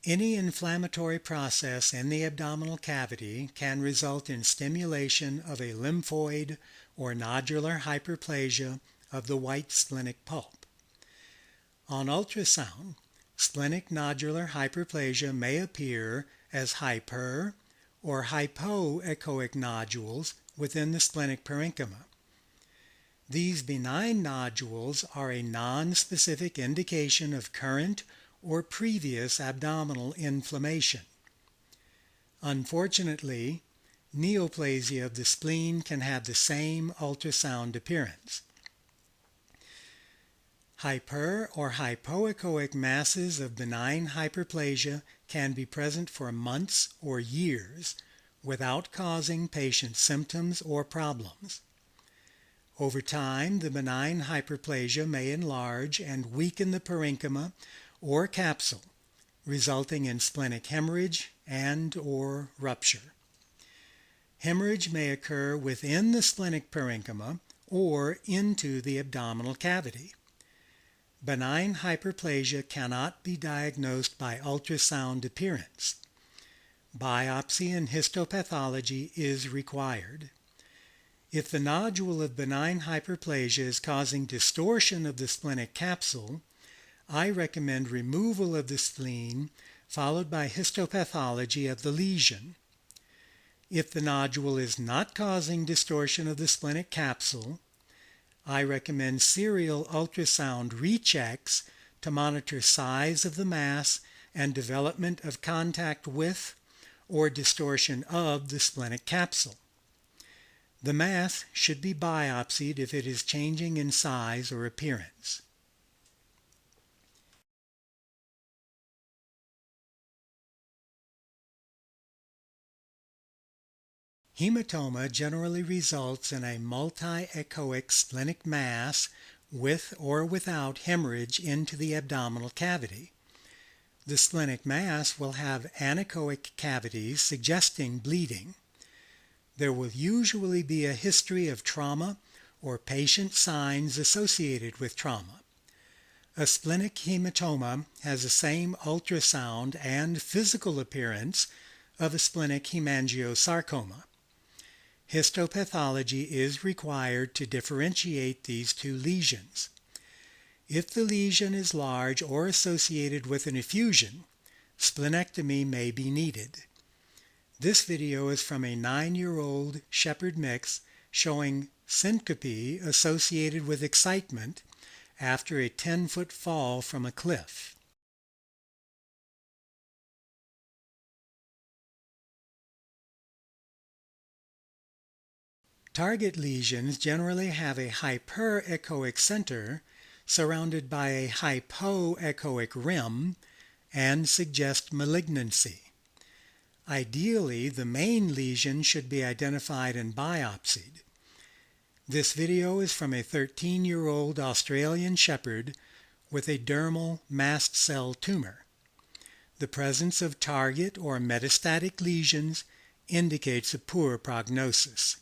Any inflammatory process in the abdominal cavity can result in stimulation of a lymphoid or nodular hyperplasia of the white splenic pulp. On ultrasound, splenic nodular hyperplasia may appear as hyper or hypoechoic nodules within the splenic parenchyma. These benign nodules are a non-specific indication of current or previous abdominal inflammation. Unfortunately, neoplasia of the spleen can have the same ultrasound appearance. Hyper or hypoechoic masses of benign hyperplasia can be present for months or years without causing patient symptoms or problems. Over time, the benign hyperplasia may enlarge and weaken the parenchyma or capsule, resulting in splenic hemorrhage and/or rupture. Hemorrhage may occur within the splenic parenchyma or into the abdominal cavity. Benign hyperplasia cannot be diagnosed by ultrasound appearance. Biopsy and histopathology is required. If the nodule of benign hyperplasia is causing distortion of the splenic capsule, I recommend removal of the spleen followed by histopathology of the lesion. If the nodule is not causing distortion of the splenic capsule, I recommend serial ultrasound rechecks to monitor size of the mass and development of contact with or distortion of the splenic capsule. The mass should be biopsied if it is changing in size or appearance. Hematoma generally results in a multi-echoic splenic mass with or without hemorrhage into the abdominal cavity. The splenic mass will have anechoic cavities suggesting bleeding. There will usually be a history of trauma or patient signs associated with trauma. A splenic hematoma has the same ultrasound and physical appearance of a splenic hemangiosarcoma. Histopathology is required to differentiate these two lesions. If the lesion is large or associated with an effusion, splenectomy may be needed. This video is from a 9-year-old shepherd mix showing syncope associated with excitement after a 10-foot fall from a cliff. Target lesions generally have a hyperechoic center surrounded by a hypoechoic rim and suggest malignancy. Ideally, the main lesion should be identified and biopsied. This video is from a 13-year-old Australian shepherd with a dermal mast cell tumor. The presence of target or metastatic lesions indicates a poor prognosis.